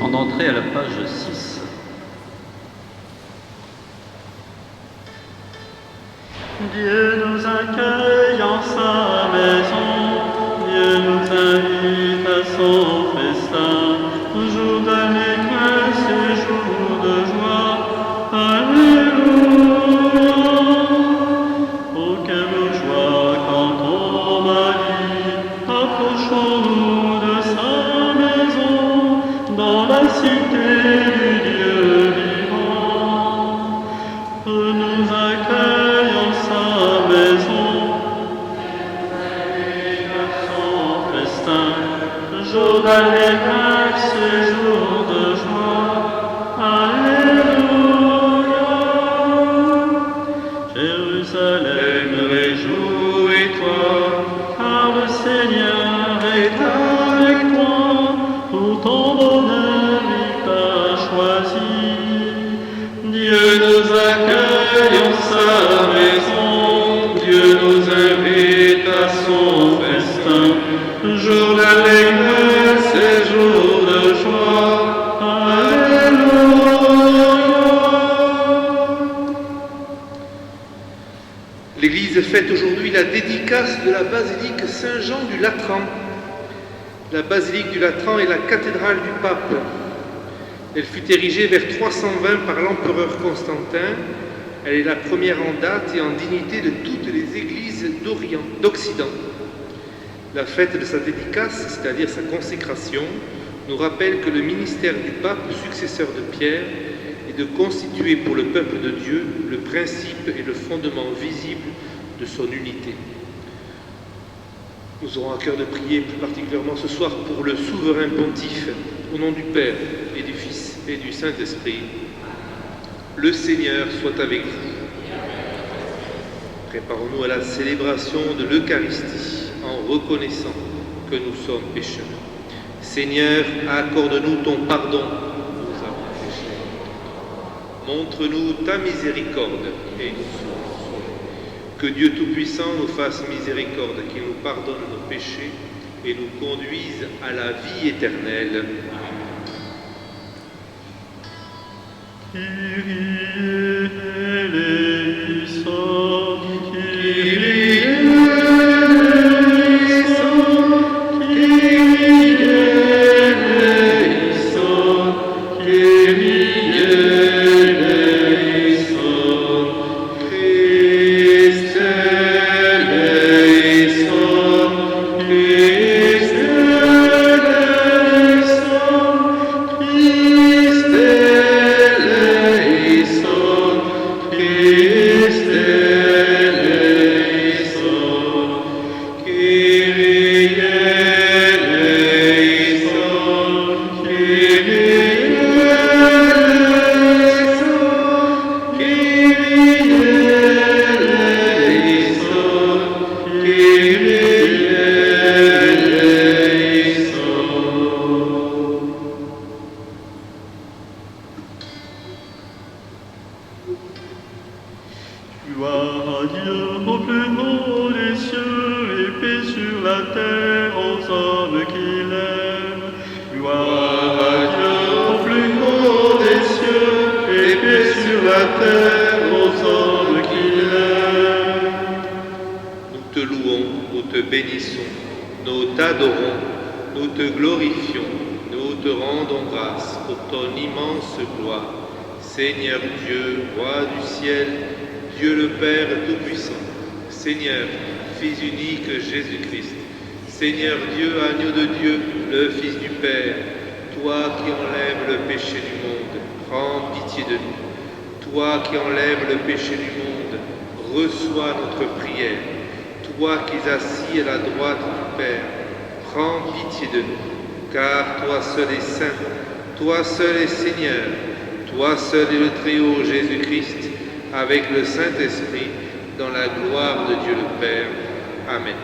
demande d'entrer à la page 6. Dieu nous accueille en sa maison, Dieu nous invite à son festin, jour d'allégresse et jour de joie. Alléluia. Oh, quelle joie quand on m'a dit, approchons-nous de sa maison, dans la cité du Dieu vivant. Nous accueille en sa maison, son festin, jour d'allégresse et jour de joie. Alléluia. Jérusalem, réjouis-toi, car le Seigneur est avec toi, pour ton bonheur il t'a choisi. Dieu nous accueille en sa maison, Dieu nous invite à son festin, jour d'allégresse et jour de joie. Alléluia. L'Église fête aujourd'hui la dédicace de la basilique Saint-Jean du Latran. La basilique du Latran est la cathédrale du pape. Elle fut érigée vers 320 par l'empereur Constantin. Elle est la première en date et en dignité de toutes les églises d'Occident. La fête de sa dédicace, c'est-à-dire sa consécration, nous rappelle que le ministère du pape, successeur de Pierre, est de constituer pour le peuple de Dieu le principe et le fondement visible de son unité. Nous aurons à cœur de prier plus particulièrement ce soir pour le souverain pontife, au nom du Père et du Fils et du Saint-Esprit. Le Seigneur soit avec vous. Préparons-nous à la célébration de l'Eucharistie en reconnaissant que nous sommes pécheurs. Seigneur, accorde-nous ton pardon. Nous avons péché. Montre-nous ta miséricorde et nous serons sauvés. Que Dieu Tout-Puissant nous fasse miséricorde, qu'il nous pardonne nos péchés et nous conduise à la vie éternelle. Kyrie eleison, Kyrie eleison, Kyrie eleison, Kyrie eleison, Christe eleison, Christe eleison, Christe Gloire à Dieu au plus haut des cieux et paix sur la terre aux hommes qu'il aime. Gloire à Dieu au plus haut des cieux et paix sur la terre aux hommes qu'il aime. Nous te louons, nous te bénissons, nous t'adorons, nous te glorifions, nous te rendons grâce pour ton immense gloire. Seigneur Dieu, Roi du ciel, Dieu le Père Tout-Puissant, Seigneur, Fils unique Jésus-Christ, Seigneur Dieu, Agneau de Dieu, le Fils du Père, toi qui enlèves le péché du monde, prends pitié de nous. Toi qui enlèves le péché du monde, reçois notre prière. Toi qui es assis à la droite du Père, prends pitié de nous, car toi seul est saint, toi seul est Seigneur, toi seul est le Très-Haut Jésus-Christ, avec le Saint-Esprit, dans la gloire de Dieu le Père. Amen.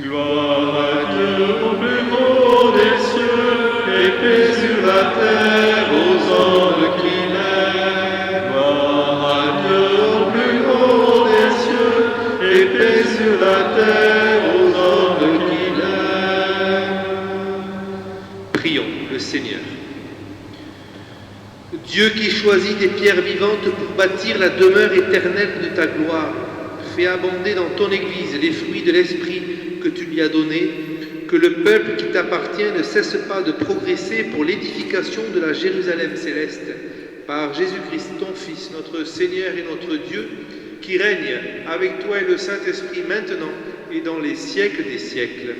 Gloire à Dieu au plus haut des cieux et paix sur la terre aux hommes qu'il aime. Gloire à Dieu au plus haut des cieux et paix sur la terre aux hommes qu'il aime. Prions. Seigneur. Dieu qui choisit des pierres vivantes pour bâtir la demeure éternelle de ta gloire, fais abonder dans ton Église les fruits de l'Esprit que tu lui as donné, que le peuple qui t'appartient ne cesse pas de progresser pour l'édification de la Jérusalem céleste, par Jésus-Christ, ton Fils, notre Seigneur et notre Dieu, qui règne avec toi et le Saint-Esprit maintenant et dans les siècles des siècles.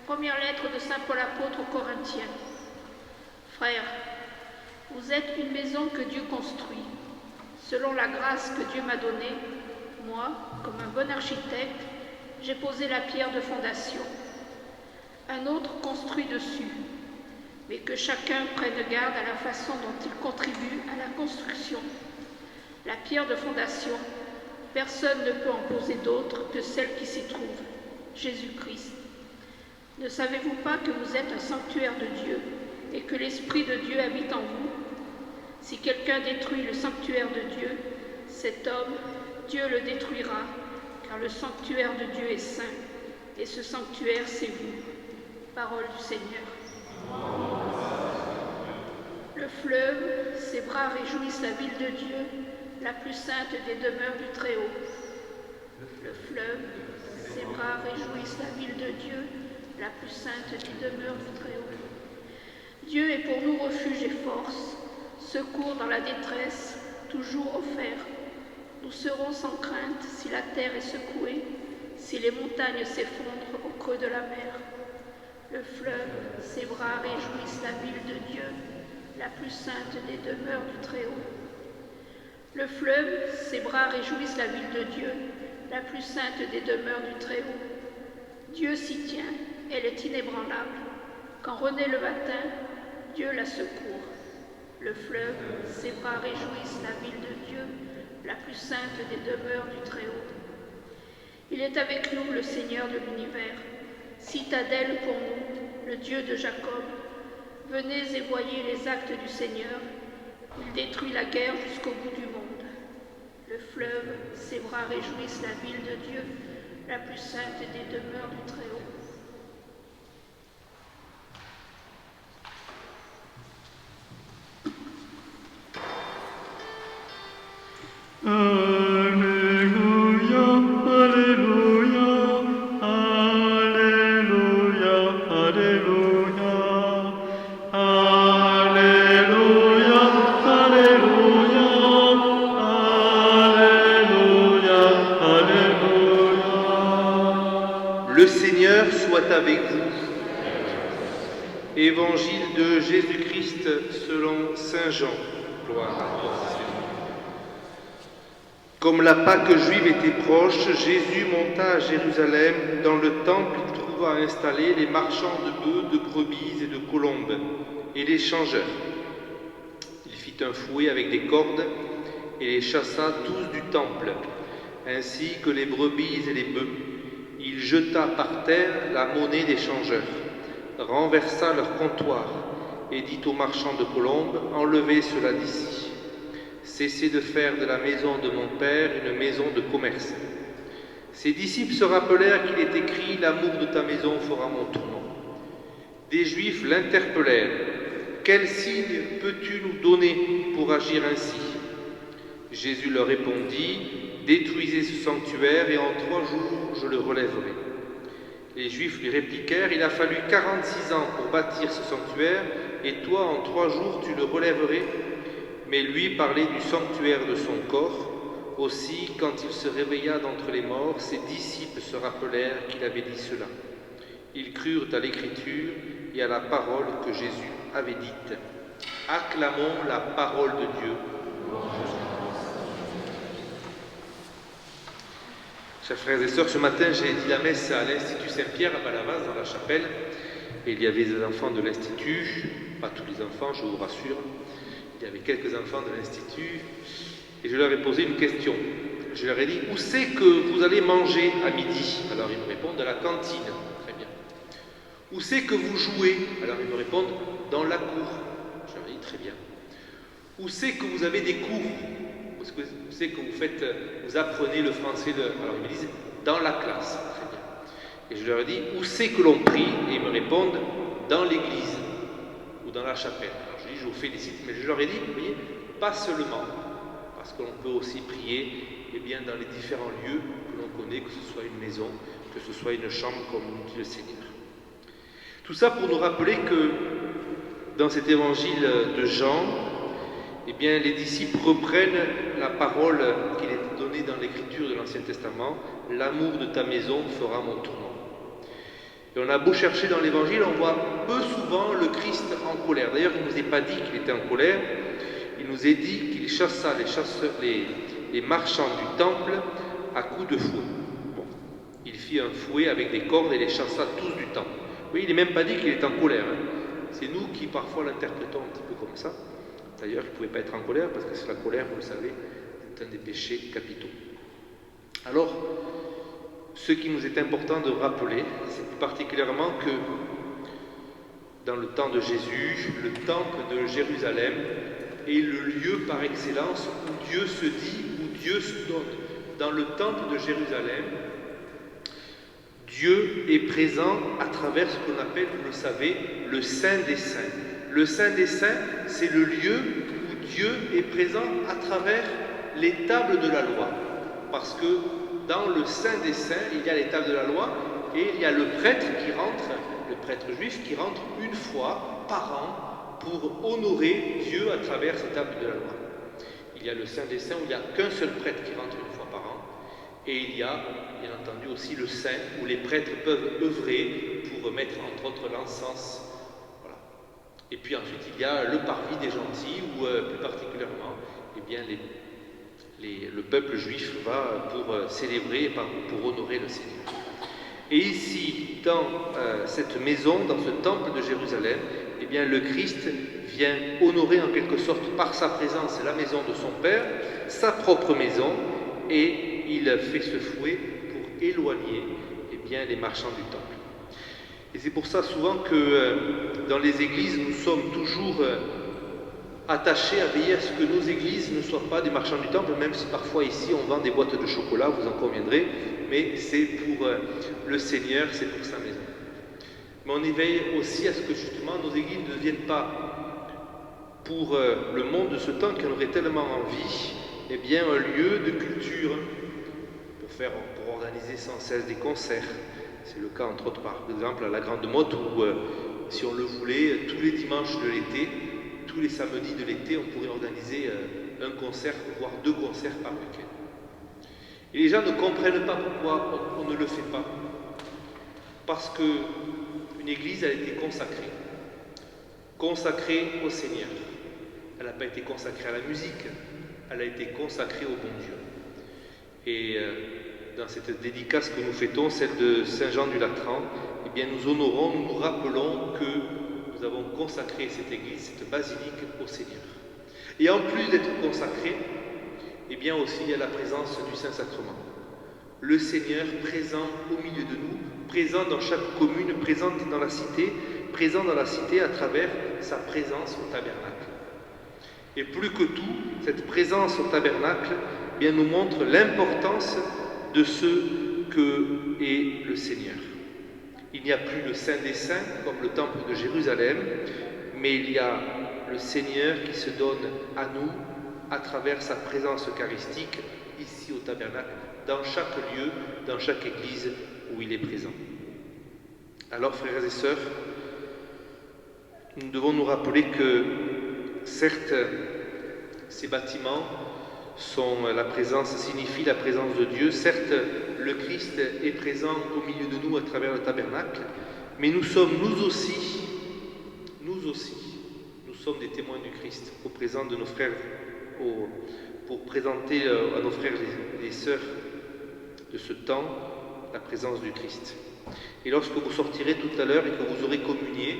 Première lettre de saint Paul apôtre aux Corinthiens. Frères, vous êtes une maison que Dieu construit. Selon la grâce que Dieu m'a donnée, moi, comme un bon architecte, j'ai posé la pierre de fondation. Un autre construit dessus, mais que chacun prenne garde à la façon dont il contribue à la construction. La pierre de fondation, personne ne peut en poser d'autre que celle qui s'y trouve, Jésus-Christ. Ne savez-vous pas que vous êtes un sanctuaire de Dieu et que l'Esprit de Dieu habite en vous? Si quelqu'un détruit le sanctuaire de Dieu, cet homme, Dieu le détruira, car le sanctuaire de Dieu est saint, et ce sanctuaire, c'est vous. Parole du Seigneur. Le fleuve, ses bras réjouissent la ville de Dieu, la plus sainte des demeures du Très-Haut. Le fleuve, ses bras réjouissent la ville de Dieu, la plus sainte des demeures du Très-Haut. Dieu est pour nous refuge et force, secours dans la détresse, toujours offert. Nous serons sans crainte si la terre est secouée, si les montagnes s'effondrent au creux de la mer. Le fleuve, ses bras réjouissent la ville de Dieu, la plus sainte des demeures du Très-Haut. Le fleuve, ses bras réjouissent la ville de Dieu, la plus sainte des demeures du Très-Haut. Dieu s'y tient, elle est inébranlable. Quand renaît le matin, Dieu la secourt. Le fleuve, ses bras réjouissent la ville de Dieu, la plus sainte des demeures du Très-Haut. Il est avec nous, le Seigneur de l'univers, citadelle pour nous, le Dieu de Jacob. Venez et voyez les actes du Seigneur. Il détruit la guerre jusqu'au bout du monde. Le fleuve, ses bras réjouissent la ville de Dieu, la plus sainte des demeures du Très-Haut. Alléluia, Alléluia, Alléluia, Alléluia, Alléluia, Alléluia, Alléluia, Alléluia. Le Seigneur soit avec vous. Évangile de Jésus-Christ selon saint Jean. Gloire à toi, Seigneur. Comme la Pâque juive était proche, Jésus monta à Jérusalem. Dans le temple, il trouva installés les marchands de bœufs, de brebis et de colombes, et les changeurs. Il fit un fouet avec des cordes et les chassa tous du temple, ainsi que les brebis et les bœufs. Il jeta par terre la monnaie des changeurs, renversa leur comptoir et dit aux marchands de colombes, « Enlevez cela d'ici. Cessez de faire de la maison de mon Père une maison de commerce. » Ses disciples se rappelèrent qu'il est écrit « L'amour de ta maison fera mon tourment. » Des Juifs l'interpellèrent. « Quel signe peux-tu nous donner pour agir ainsi ?» Jésus leur répondit « Détruisez ce sanctuaire et en 3 jours je le relèverai. » Les Juifs lui répliquèrent « Il a fallu 46 ans pour bâtir ce sanctuaire et toi en 3 jours tu le relèverais ?» Mais lui parlait du sanctuaire de son corps. Aussi, quand il se réveilla d'entre les morts, ses disciples se rappelèrent qu'il avait dit cela. Ils crurent à l'Écriture et à la parole que Jésus avait dite. Acclamons la parole de Dieu. Chers frères et sœurs, ce matin, j'ai dit la messe à l'Institut Saint-Pierre à Balavas, dans la chapelle. Et il y avait des enfants de l'Institut, pas tous les enfants, je vous rassure. Il y avait quelques enfants de l'Institut et je leur ai posé une question. Je leur ai dit, où c'est que vous allez manger à midi? Alors ils me répondent, à la cantine. Très bien. Où c'est que vous jouez? Alors ils me répondent, dans la cour. Je leur ai dit, très bien. Où c'est que vous avez des cours? Où c'est que vous apprenez le français Alors ils me disent, dans la classe. Très bien. Et je leur ai dit, où c'est que l'on prie? Et ils me répondent, dans l'église ou dans la chapelle. Alors je dis, je vous félicite, mais je leur ai dit, vous voyez, pas seulement, parce qu'on peut aussi prier dans les différents lieux que l'on connaît, que ce soit une maison, que ce soit une chambre, comme nous dit le Seigneur. Tout ça pour nous rappeler que dans cet évangile de Jean, les disciples reprennent la parole qu'il est donnée dans l'écriture de l'Ancien Testament, « L'amour de ta maison fera mon tourment ». Et on a beau chercher dans l'évangile, on voit peu souvent le Christ en colère. D'ailleurs, il ne nous est pas dit qu'il était en colère, il nous est dit qu'il chassa les marchands du temple à coups de fouet. Bon. Il fit un fouet avec des cordes et les chassa tous du temple. Oui, il n'est même pas dit qu'il est en colère. C'est nous qui parfois l'interprétons un petit peu comme ça. D'ailleurs, il ne pouvait pas être en colère parce que c'est la colère, vous le savez, c'est un des péchés capitaux. Alors, ce qui nous est important de rappeler, c'est plus particulièrement que dans le temps de Jésus, le temple de Jérusalem est le lieu par excellence où Dieu se dit, où Dieu se donne. Dans le temple de Jérusalem, Dieu est présent à travers ce qu'on appelle, vous le savez, le Saint des Saints. Le Saint des Saints, c'est le lieu où Dieu est présent à travers les tables de la loi. Parce que dans le Saint des Saints, il y a les tables de la loi et il y a le prêtre qui rentre, le prêtre juif qui rentre une fois par an pour honorer Dieu à travers ces tables de la loi. Il y a le Saint des Saints où il n'y a qu'un seul prêtre qui rentre une fois par an. Et il y a, bien entendu, aussi le Saint où les prêtres peuvent œuvrer pour mettre entre autres l'encens. Voilà. Et puis ensuite, il y a le parvis des gentils où, plus particulièrement, le peuple juif va pour célébrer et pour honorer le Seigneur. Et ici, dans cette maison, dans ce temple de Jérusalem, le Christ vient honorer en quelque sorte par sa présence la maison de son Père, sa propre maison, et il fait ce fouet pour éloigner les marchands du temple. Et c'est pour ça souvent que dans les églises, nous sommes toujours attachés à veiller à ce que nos églises ne soient pas des marchands du temple, même si parfois ici on vend des boîtes de chocolat, vous en conviendrez, mais c'est pour le Seigneur, c'est pour sa maison. Mais on éveille aussi à ce que justement nos églises ne deviennent pas pour le monde de ce temps qui en aurait tellement envie, un lieu de culture pour organiser sans cesse des concerts. C'est le cas entre autres par exemple à la Grande Motte où si on le voulait, tous les dimanches de l'été, tous les samedis de l'été, on pourrait organiser un concert, voire 2 concerts par week-end. Et les gens ne comprennent pas pourquoi on ne le fait pas. Parce qu'une église a été consacrée au Seigneur. Elle n'a pas été consacrée à la musique, elle a été consacrée au bon Dieu. Et dans cette dédicace que nous fêtons, celle de Saint Jean du Latran, nous honorons, nous nous rappelons que nous avons consacré cette église, cette basilique au Seigneur. Et en plus d'être consacrée, aussi il y a la présence du Saint-Sacrement. Le Seigneur présent au milieu de nous, présent dans chaque commune, présent dans la cité à travers sa présence au tabernacle. Et plus que tout, cette présence au tabernacle nous montre l'importance de ce que est le Seigneur. Il n'y a plus le Saint des Saints comme le temple de Jérusalem, mais il y a le Seigneur qui se donne à nous à travers sa présence eucharistique ici au tabernacle, dans chaque lieu, dans chaque église où il est présent. Alors, frères et sœurs, nous devons nous rappeler que, certes, ces bâtiments signifient la présence de Dieu. Certes, le Christ est présent au milieu de nous à travers le tabernacle, mais nous sommes nous aussi, nous sommes des témoins du Christ au présent de nos frères, pour présenter à nos frères et les sœurs de ce temps la présence du Christ. Et lorsque vous sortirez tout à l'heure et que vous aurez communié,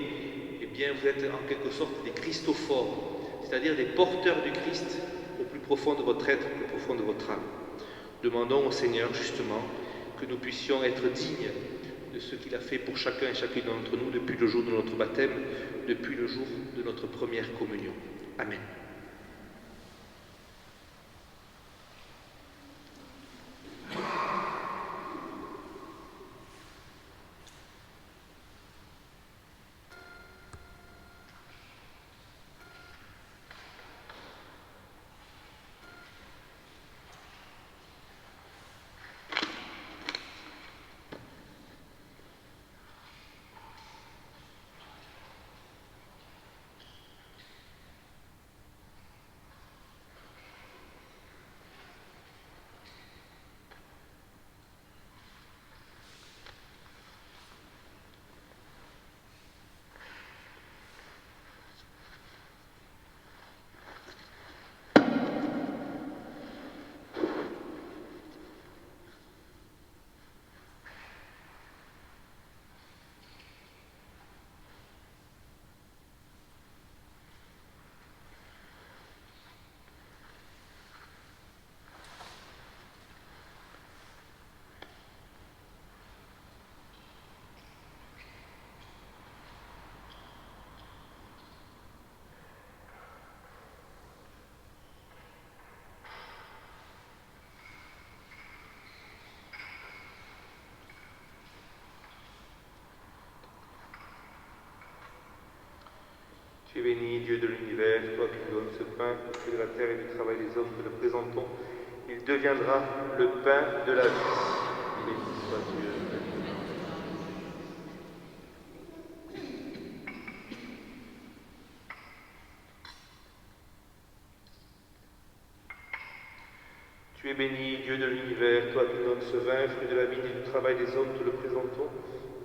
vous êtes en quelque sorte des Christophores, c'est-à-dire des porteurs du Christ au plus profond de votre être, au plus profond de votre âme. Demandons au Seigneur justement que nous puissions être dignes de ce qu'il a fait pour chacun et chacune d'entre nous depuis le jour de notre baptême, depuis le jour de notre première communion. Amen. Tu es béni, Dieu de l'univers, toi qui donnes ce pain, fruit de la terre et du travail des hommes, te le présentons. Il deviendra le pain de la vie. Béni soit Dieu. Tu es béni, Dieu de l'univers, toi qui donnes ce vin, fruit de la vigne et du travail des hommes, te le présentons.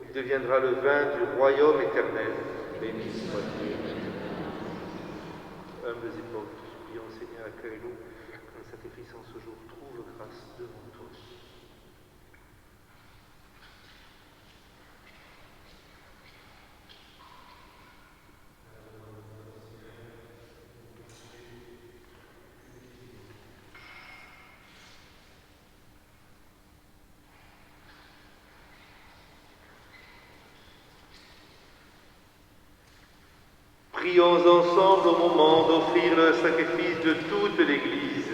Il deviendra le vin du royaume éternel. Béni soit Dieu. Humbles et pauvres, te supplions, Seigneur, accueille-nous, que le sacrifice en ce jour trouve grâce devant toi. Prions ensemble au moment d'offrir le sacrifice de toute l'Église.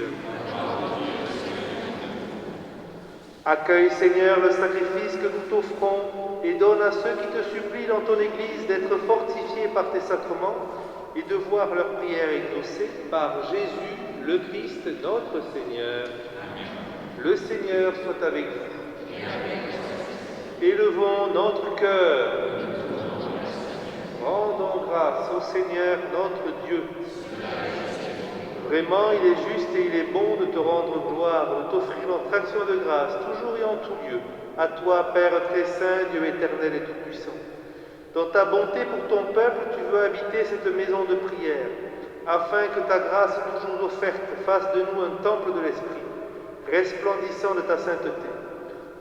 Accueille, Seigneur, le sacrifice que nous t'offrons et donne à ceux qui te supplient dans ton Église d'être fortifiés par tes sacrements et de voir leurs prières exaucées par Jésus, le Christ, notre Seigneur. Le Seigneur soit avec vous. Élevons notre cœur. Rendons grâce au Seigneur notre Dieu. Vraiment, il est juste et il est bon de te rendre gloire, de t'offrir notre action de grâce, toujours et en tout lieu. À toi, Père très saint, Dieu éternel et tout-puissant. Dans ta bonté pour ton peuple, tu veux habiter cette maison de prière, afin que ta grâce toujours offerte fasse de nous un temple de l'Esprit, resplendissant de ta sainteté.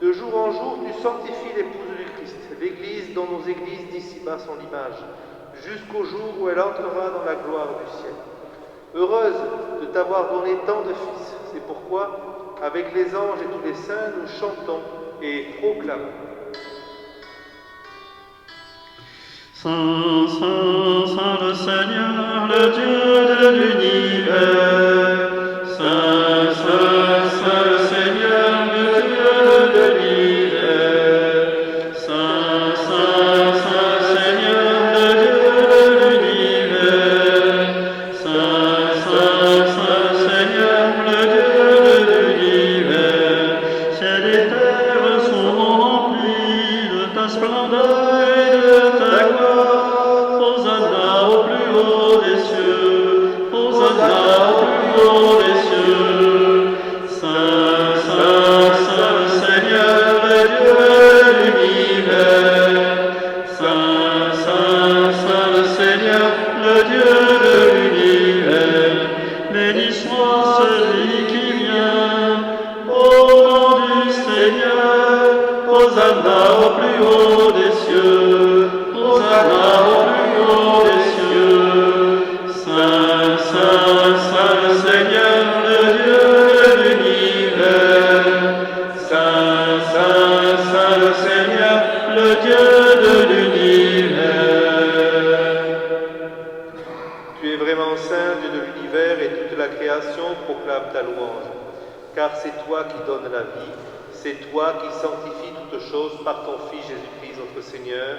De jour en jour, tu sanctifies l'épouse du Christ, l'Église dont nos églises d'ici-bas sont l'image, jusqu'au jour où elle entrera dans la gloire du ciel. Heureuse de t'avoir donné tant de fils, c'est pourquoi, avec les anges et tous les saints, nous chantons et proclamons. Saint, Saint, Saint le Seigneur, le Dieu de l'univers. Saint, Saint, Saint le Seigneur, le Dieu de l'univers. Saint, Saint, Saint le Seigneur, le Dieu de l'univers. Saint, Saint, Saint le Seigneur, le Dieu de l'univers. Ciel et terre sont remplis de ta splendeur et de ta gloire. Hosanna au plus haut des cieux. Hosanna au plus haut des cieux. Saint, Saint, Saint le Seigneur, le Dieu de l'univers. Saint, Saint, Saint le Seigneur, le Dieu de l'univers. Béni soit celui qui vient au nom du Seigneur. Hosanna au plus haut des cieux. de l'univers. Tu es vraiment saint, Dieu de l'univers, et toute la création proclame ta louange. Car c'est toi qui donnes la vie, c'est toi qui sanctifies toutes choses par ton Fils Jésus-Christ notre Seigneur,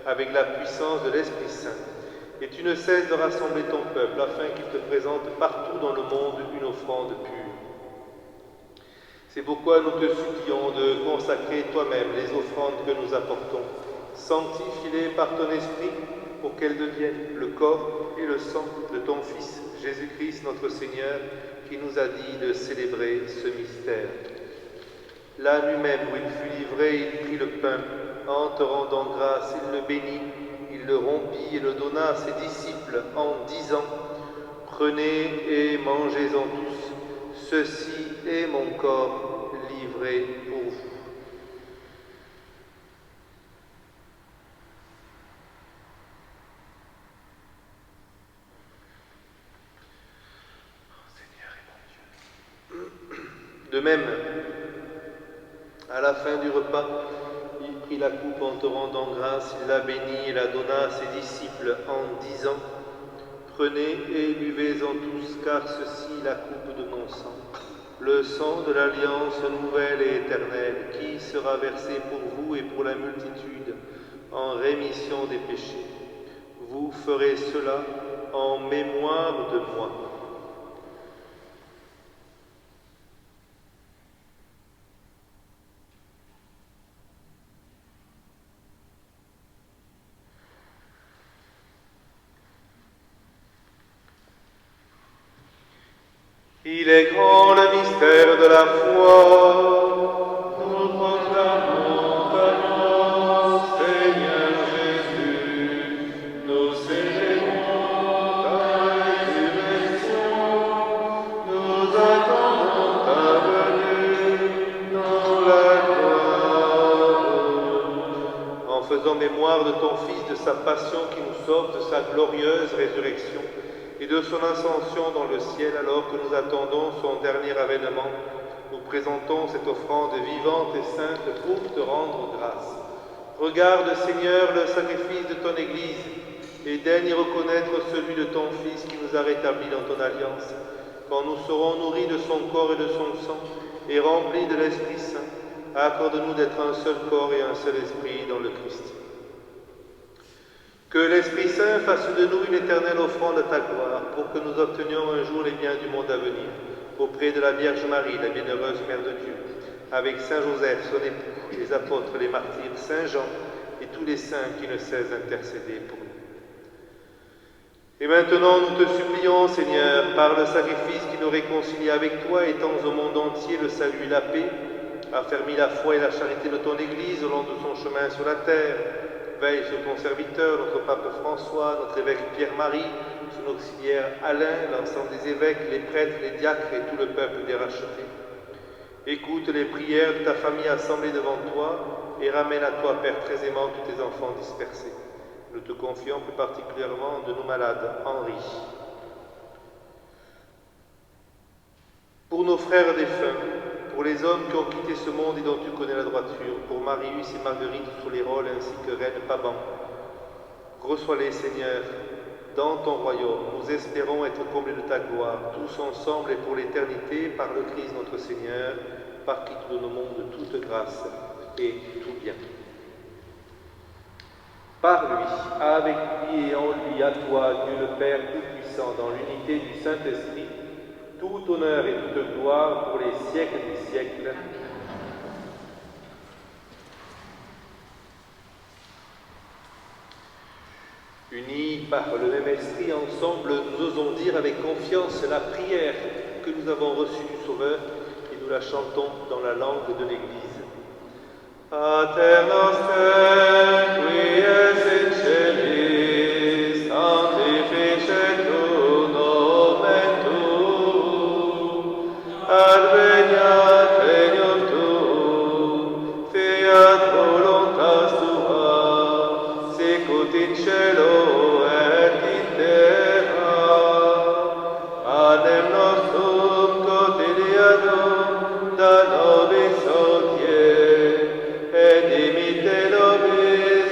avec la puissance de l'Esprit Saint. Et tu ne cesses de rassembler ton peuple, afin qu'il te présente partout dans le monde une offrande pure. C'est pourquoi nous te supplions de consacrer toi-même les offrandes que nous apportons. Sanctifie-les par ton Esprit, pour qu'elles deviennent le corps et le sang de ton Fils, Jésus-Christ notre Seigneur, qui nous a dit de célébrer ce mystère. La nuit même où il fut livré, il prit le pain. En te rendant grâce, il le bénit, il le rompit et le donna à ses disciples en disant : « Prenez et mangez-en tous, ceci est mon corps livré pour vous. » De même, à la fin du repas, il prit la coupe en te rendant grâce, il la bénit et la donna à ses disciples en disant : « Prenez et buvez-en tous, car ceci est la coupe de mon sang, le sang de l'alliance nouvelle et éternelle, qui sera versé pour vous et pour la multitude en rémission des péchés. Vous ferez cela en mémoire de moi. » Il est grand le mystère de la foi. Nous proclamons ta mort, Seigneur Jésus. Nous célébrons ta résurrection. Nous attendons ta venue dans la gloire. En faisant mémoire de ton Fils, de sa passion qui nous sauve, de sa glorieuse résurrection et de son ascension dans le ciel, alors que nous attendons son dernier avènement, nous présentons cette offrande vivante et sainte pour te rendre grâce. Regarde, Seigneur, le sacrifice de ton Église et daigne y reconnaître celui de ton Fils qui nous a rétablis dans ton alliance. Quand nous serons nourris de son corps et de son sang et remplis de l'Esprit Saint, accorde-nous d'être un seul corps et un seul esprit dans le Christ. Que l'Esprit Saint fasse de nous une éternelle offrande à ta gloire, pour que nous obtenions un jour les biens du monde à venir, auprès de la Vierge Marie, la bienheureuse Mère de Dieu, avec Saint Joseph, son époux, les apôtres, les martyrs, Saint Jean et tous les saints qui ne cessent d'intercéder pour nous. Et maintenant, nous te supplions, Seigneur, par le sacrifice qui nous réconcilie avec toi, étends au monde entier le salut et la paix, affermis la foi et la charité de ton Église au long de son chemin sur la terre. Veille sur ton serviteur, notre pape François, notre évêque Pierre-Marie, son auxiliaire Alain, l'ensemble des évêques, les prêtres, les diacres et tout le peuple des rachetés. Écoute les prières de ta famille assemblée devant toi et ramène à toi, Père très aimant, tous tes enfants dispersés. Nous te confions plus particulièrement de nos malades, Henri. Pour nos frères défunts, pour les hommes qui ont quitté ce monde et dont tu connais la droiture, pour Marius et Marguerite Soulérol ainsi que Reine Paban, reçois-les, Seigneur, dans ton royaume. Nous espérons être comblés de ta gloire, tous ensemble et pour l'éternité, par le Christ notre Seigneur, par qui tu donnes au monde toute grâce et tout bien. Par lui, avec lui et en lui, à toi, Dieu le Père Tout-Puissant, dans l'unité du Saint-Esprit, tout honneur et toute gloire pour les siècles des siècles. Unis par le même esprit, ensemble, nous osons dire avec confiance la prière que nous avons reçue du Sauveur et nous la chantons dans la langue de l'Église. Pater noster, qui es in celis, sanctificetur nomen tuum, adveniat regnum tuum, fiat voluntas tua, sicut in cielo et in terra. Panem nostrum quotidianum da nobis hodie, et dimitte nobis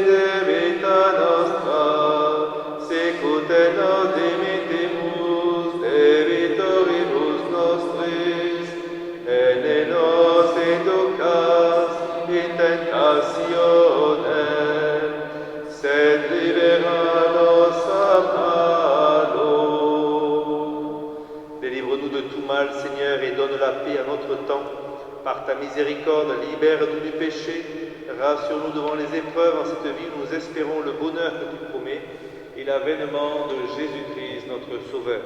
ta miséricorde, libère-nous du péché, rassure-nous devant les épreuves en cette vie où nous espérons le bonheur que tu promets et l'avènement de Jésus-Christ, notre Sauveur.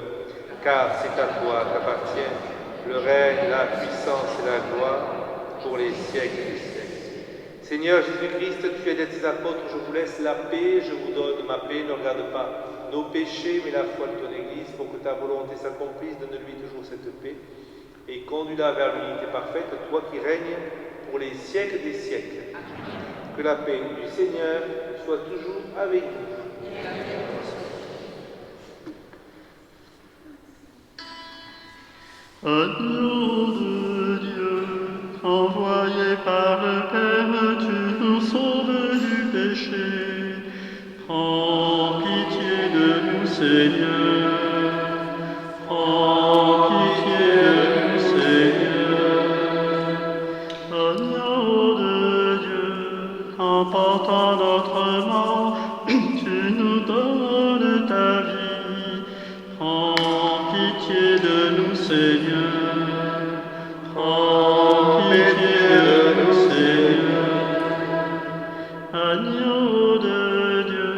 Car c'est à toi qu'appartiennent le règne, la puissance et la gloire pour les siècles des siècles. Seigneur Jésus-Christ, tu as dit à tes apôtres, je vous laisse la paix, je vous donne ma paix, ne regarde pas nos péchés, mais la foi de ton Église, pour que ta volonté s'accomplisse, donne-lui toujours cette paix, et conduis-la vers l'unité parfaite, toi qui règnes pour les siècles des siècles. Que la paix du Seigneur soit toujours avec vous. Agneau de Dieu, envoyé par le Père, tu nous sauves du péché. Prends pitié de nous, Seigneur. Prends pitié de nous, Seigneur. Agneau de Dieu, en portant notre mort, tu nous donnes ta vie. Prends pitié de nous, Seigneur. Prends pitié de nous, Seigneur. Agneau de Dieu,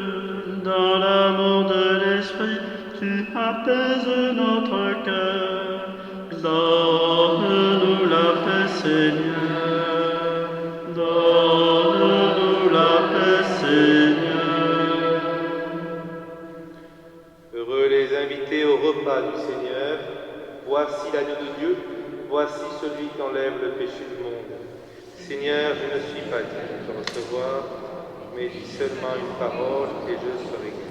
dans l'amour de l'Esprit, tu apaises notre cœur. Donne-nous la paix, Seigneur. Donne-nous la paix, Seigneur. Heureux les invités au repas du Seigneur. Voici l'agneau de Dieu, voici celui qui enlève le péché du monde. Seigneur, je ne suis pas digne de te recevoir, mais dis seulement une parole et je serai guéri.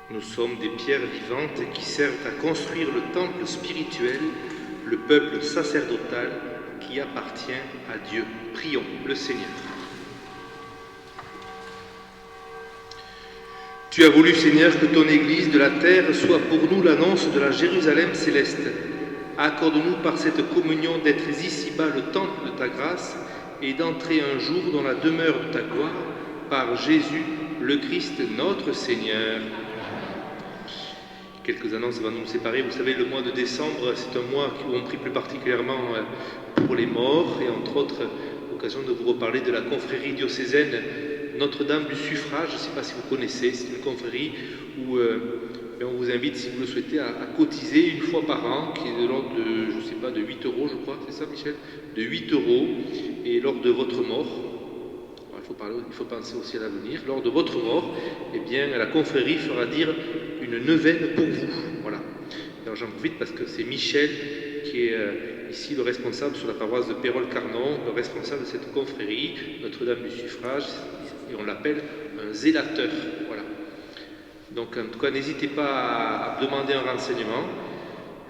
Nous sommes des pierres vivantes qui servent à construire le temple spirituel, le peuple sacerdotal qui appartient à Dieu. Prions le Seigneur. Tu as voulu, Seigneur, que ton Église de la terre soit pour nous l'annonce de la Jérusalem céleste. Accorde-nous par cette communion d'être ici-bas le temple de ta grâce et d'entrer un jour dans la demeure de ta gloire par Jésus, le Christ, notre Seigneur. Quelques annonces vont nous séparer. Vous savez, le mois de décembre, c'est un mois où on prie plus particulièrement pour les morts et entre autres, l'occasion de vous reparler de la confrérie diocésaine Notre-Dame du Suffrage. Je ne sais pas si vous connaissez, c'est une confrérie où on vous invite, si vous le souhaitez, à cotiser une fois par an, qui est de l'ordre de, je ne sais pas, de 8 euros, je crois, c'est ça Michel ? De 8 euros, et lors de votre mort, il faut penser aussi à l'avenir, lors de votre mort, eh bien, la confrérie fera dire une neuvaine pour vous. Voilà. Alors j'en profite parce que c'est Michel qui est ici le responsable sur la paroisse de Pérol-Carnon, le responsable de cette confrérie, Notre-Dame du Suffrage, et on l'appelle un zélateur. Voilà. Donc en tout cas, n'hésitez pas à demander un renseignement.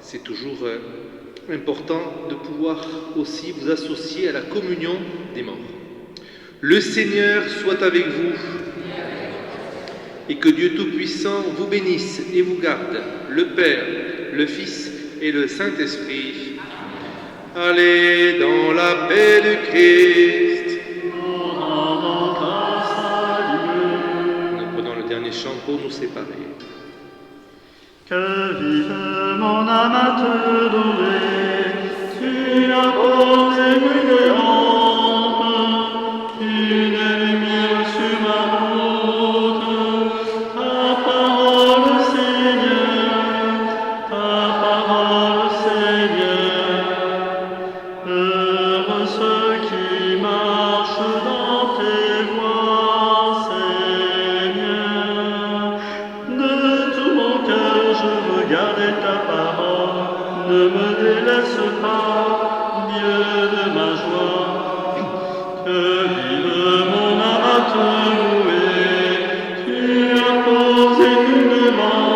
C'est toujours important de pouvoir aussi vous associer à la communion des morts. Le Seigneur soit avec vous et que Dieu Tout-Puissant vous bénisse et vous garde, le Père, le Fils et le Saint-Esprit. Allez dans la paix de Christ. Nous prenons le dernier chant pour nous séparer. Que vive mon âme à te louer, tu as posé une lampe, une lumière sur ma route. Ta parole, Seigneur, heureux ceux qui marchent dans tes voies, Seigneur. De tout mon cœur, je veux garder ta parole, ne me délaisse pas, Dieu de ma joie. Que vive mon âme à te louer, tu as posé une lampe.